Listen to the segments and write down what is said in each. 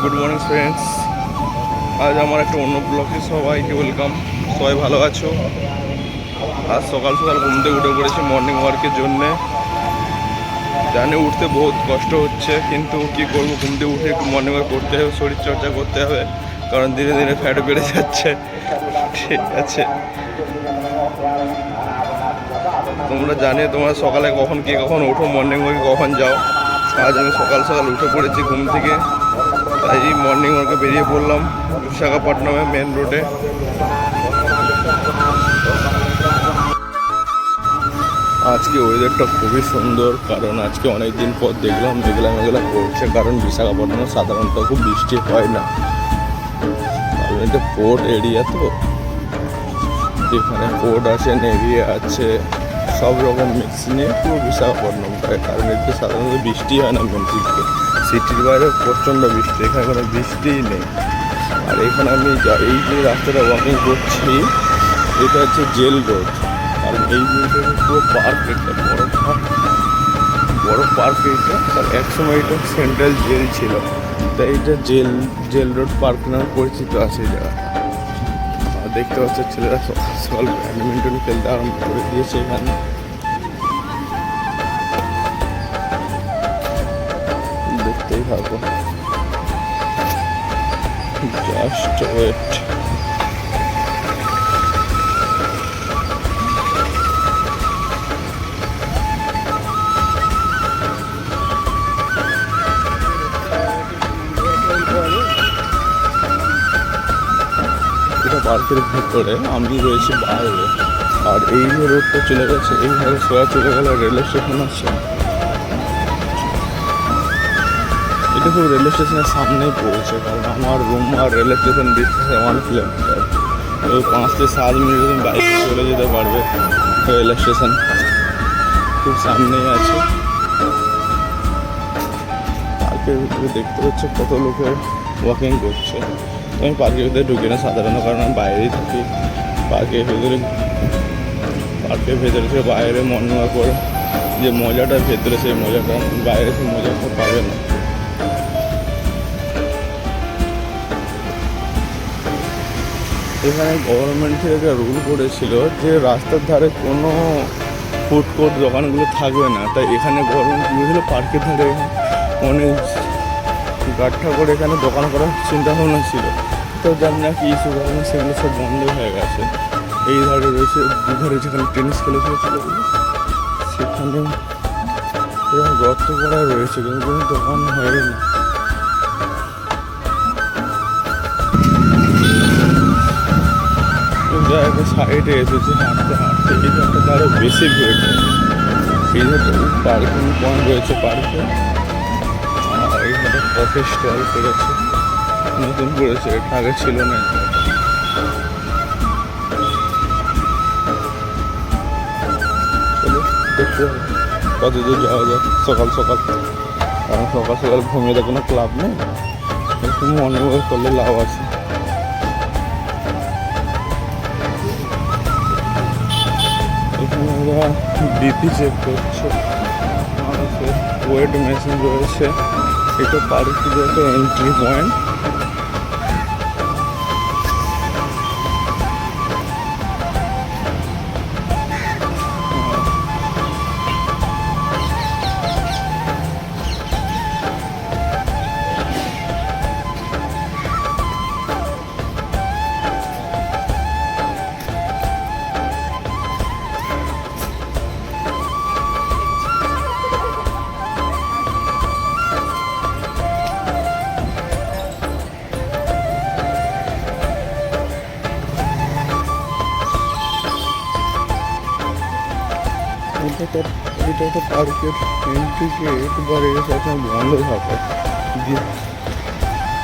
Good morning friends. আজ আমার একটা অন্য ব্লগে সবাইকে ওয়েলকাম। সবাই ভালো আছো? আজ সকাল সকাল ঘুম থেকে উঠে পড়েছি মর্নিং ওয়ার্কের জন্যে। জানি উঠতে বহুত কষ্ট হচ্ছে, কিন্তু কি করবো, ঘুম থেকে উঠে একটু মর্নিং ওয়ার্ক করতে হবে, শরীরচর্চা করতে হবে, কারণ ধীরে ধীরে ফ্যাট বেড়ে যাচ্ছে। ঠিক আছে, তোমরা জানি তোমরা সকালে কখন ওঠো, মর্নিং ওয়ার্কে কখন যাও। আজ আমি সকাল সকাল উঠে পড়েছি ঘুম থেকে, তাই মর্নিং ওয়ার্কে বেরিয়ে পড়লাম বিশাখাপট্টনমে মেন রোডে। আজকে ওয়েদারটা খুবই সুন্দর, কারণ আজকে অনেক দিন পর দেখলাম মেঘলা মেঘলা করছে, কারণ বিশাখাপট্টনমে সাধারণত খুব বৃষ্টি হয় না, কারণ এটা পোর্ট এরিয়া, তো এখানে পোর্ট আছে, নেভি আছে, সব রকম মিক্স নিয়ে পুরো বিশাখাপট্টনমটায়, কারণ এতে সাধারণত বৃষ্টি হয় না। মেন সিটির বাইরে প্রচণ্ড বৃষ্টি, এখানে কোনো বৃষ্টিই নেই। আর এখানে আমি এই যে রাস্তাটা ওয়াকিং করছি, এটা হচ্ছে জেল রোড। কারণ এই রোডে পুরো পার্ক, একটা বড় পার্ক এটা, কারণ একসময় এটা সেন্ট্রাল জেল ছিল, তাই এটা জেল রোড পার্ক নামে পরিচিত আছে এই জায়গাটা। আর দেখতে পাচ্ছি ছেলেরা সকাল সকাল ব্যাডমিন্টন খেলতে আরম্ভ করে দিয়েছে এখানে। দেখতেই থাকো, জাস্ট ওয়েট। এটা পার্কের ভেতরে, আমি রয়েছি বাইরে। আর এই যে রোডটা চলে গেছে, এইভাবে সোজা চলে গেলে রেল স্টেশন আছে। এটা খুব রেল স্টেশনের সামনেই পড়েছে, কারণ আমার রুম আর রেল স্টেশন ডিস্টেন্স 1 কিলোমিটার। ওই 5 থেকে 7 মিনিটে তুমি বাইকে চলে যেতে পারবে রেল স্টেশন, খুব সামনেই আছে। পার্কের ভিতরে দেখতে পাচ্ছ কত লোকে ওয়াকিং করছে। আমি পার্কের ভিতরে ঢুকি না সাধারণত, কারণ আমি বাইরেই থাকি। পার্কের ভেতরে থেকে বাইরে মর্নিং ওয়াক করে যে মজাটা ভেতরে, সেই মজাটা বাইরে সেই মজাটা পাবে না। এখানে গভর্নমেন্ট থেকে একটা রুল করেছিল যে রাস্তার ধারে কোনো ফুড কোর্ট দোকানগুলো থাকবে না, তাই এখানে গভর্নমেন্ট করেছিল পার্কের ধারে অনেক গাঠা করে এখানে দোকান করার চিন্তাভাবনা ছিল। তো জানি না কি ইস্যু কারণে সেগুলো সব বন্ধ হয়ে গেছে। এই ধারে রয়েছে, দুধারে যেখানে টেনিস খেলেছিল সেখানে এরকম গর্ত করা রয়েছে, কিন্তু কোনো দোকান হয় না। জায়গা সাইডে এসেছে হাঁটতে হাঁটতে, এই জায়গাটা আরও বেশি ভিড়। এই জায়গাটা পার্কিং পয়েন্ট রয়েছে পার্কে, আর এইখানে কফি স্টল করেছে, নতুন করেছে, এটা আগে ছিল না। চলো দেখতে হবে কত দূর যাওয়া যায় সকাল সকাল, কারণ সকাল সকাল ঘুমিয়ে কোনো ক্লাব নেই, একটু মর্নিং ওয়াক করলে লাভ আছে। এখানে ওরা বিপি চেক করছে, ওয়েট মেশিন রয়েছে। এটা পার্কের একটা এন্ট্রি পয়েন্ট। এটা একটা পার্কের এন্ট্রি গেট, বাড়ি সবসময় বন্ধ থাকে,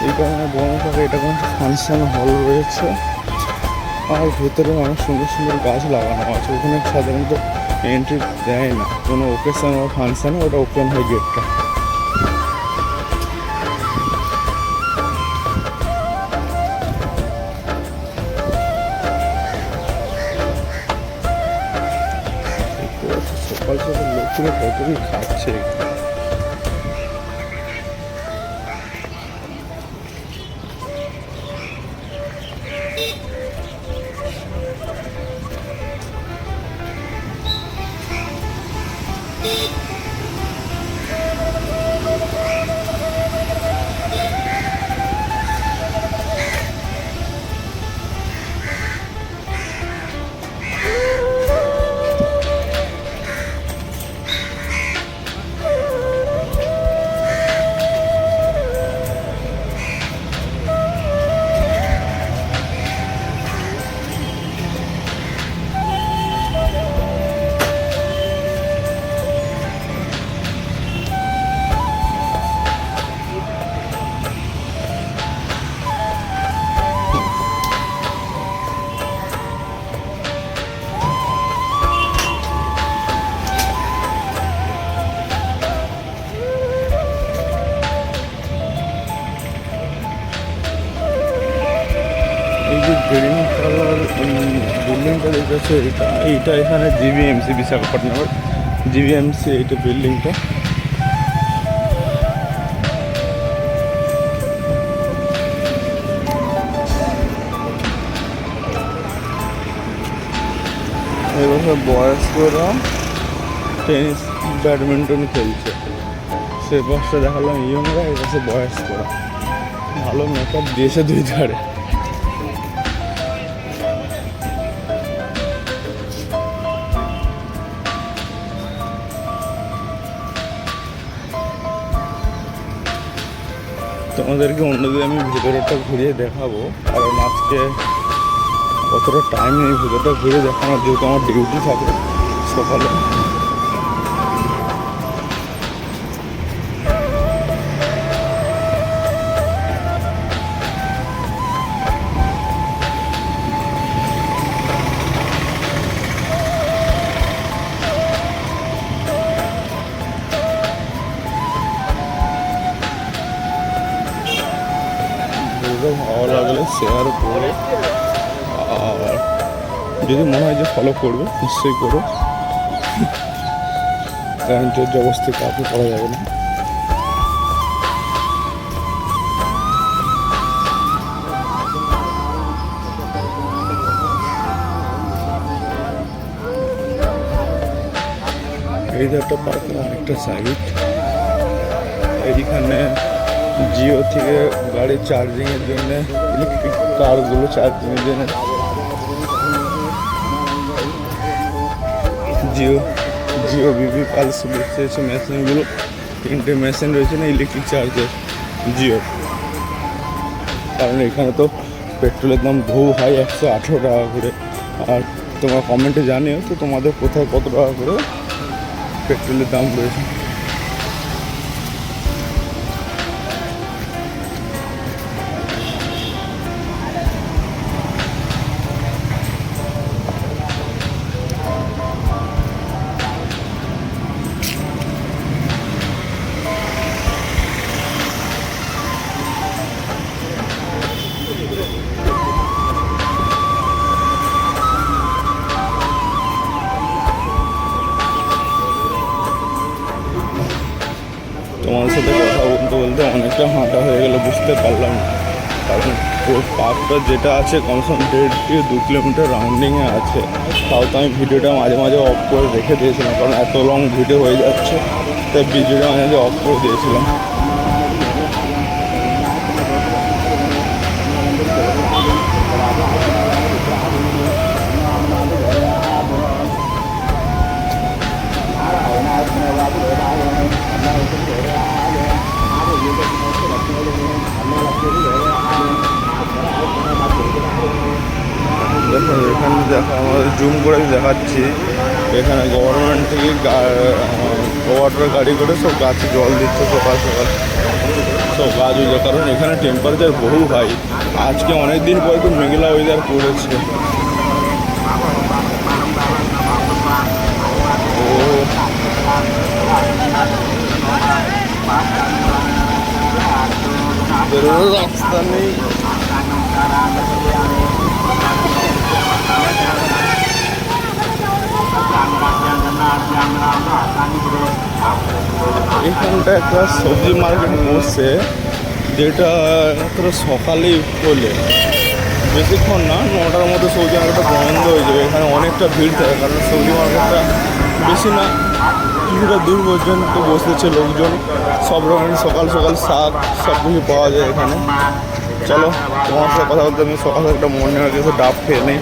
এই কারণে বন্ধ থাকে। এটা কোনো ফাংশন হল রয়েছে, আর ভেতরে অনেক সুন্দর সুন্দর গাছ লাগানো আছে। ওখানে সাধারণত এন্ট্রি দেয় না, কোনো ওকেশন বা ফাংশানে ওটা ওপেন হয় গেটটা। সকাল সকাল লোকগুলো কতই খাচ্ছে। এই যে গ্রিন কালার বিল্ডিংটা দেখেছে, এইটা এখানে জিভিএমসি, বিশাখাপট্টনমের জিভিএমসি এইটা বিল্ডিংটা। এবছর বয়স্করা টেনিস ব্যাডমিন্টন খেলছে। সে বছর দেখালাম ইয়ংরা, এবছর বয়স্করা। ভালো মেকআপ দিয়েছে দুই ধারে। তোমাদেরকে অন্যদিন আমি ভেতরটা ঘুরিয়ে দেখাবো, কারণ আজকে অতটা টাইম নেই ভেতরটা ঘুরে দেখানোর, যেহেতু আমার ডিউটি থাকে সকালে। ভালো লাগলে শেয়ার করো, আর যদি মনে হয় যে ফলো করবে নিশ্চয়ই করো, কারণ জোর জবরদস্তি কাউকে করা যাবে না। এই যে একটা পার্কের আরেকটা সাইড, এইখানে জিও থেকে গাড়ি চার্জিংয়ের জন্য, ইলেকট্রিক কারগুলো চার্জিংয়ের জন্য জিও বিবি পালস বসেছে মেশিনগুলো। 3টে মেশিন রয়েছে না ইলেকট্রিক চার্জের জিও, কারণ এখানে তো পেট্রোলের দাম বহু হাই, 118 টাকা করে। আর তোমরা কমেন্টে জানিও তো তোমাদের কোথায় কত টাকা করে পেট্রোলের দাম রয়েছে। তোমার সাথে কথা বলতে বলতে অনেকটা হাঁটা হয়ে গেল, বুঝতে পারলাম না, কারণ ওর পার্কটা যেটা আছে কমসে কম 1.5-2 কিলোমিটার রাউন্ডিংয়ে আছে। তাও তো আমি ভিডিওটা মাঝে মাঝে অফ করে রেখে দিয়েছিলাম, কারণ এত লং ভিডিও হয়ে যাচ্ছে, তাই ভিডিওটা মাঝে মাঝে অফ করে দিয়েছিলাম। দেখো এখানে দেখো, আমাদের জুম করে আমি দেখাচ্ছি, এখানে গভর্নমেন্ট থেকে ওয়াটার গাড়ি করে সব গাছে জল দিচ্ছে সকাল সকাল, সব গাছ হয়ে যায়, কারণ এখানে টেম্পারেচার বহু হাই। আজকে অনেক দিন পরে তো মেঘলা ওয়েদার করেছে। রাস্তা নেই, এখানটা একটা সবজি মার্কেট বসছে, যেটা মাত্র সকালেই খোলে। বেশিক্ষণ না, 9টার মধ্যে সবজি মার্কেটটা বন্ধ হয়ে যাবে। এখানে অনেকটা ভিড় থাকে, কারণ সবজি মার্কেটটা বেশি না কিছুটা দূর পর্যন্ত বসেছে লোকজন। সব রকমের সকাল সকাল শাক সব কিছু পাওয়া যায় এখানে। চলো তোমার সাথে কথা বলতে আমি সকাল একটা মর্নিং ডাব খেয়ে নিই।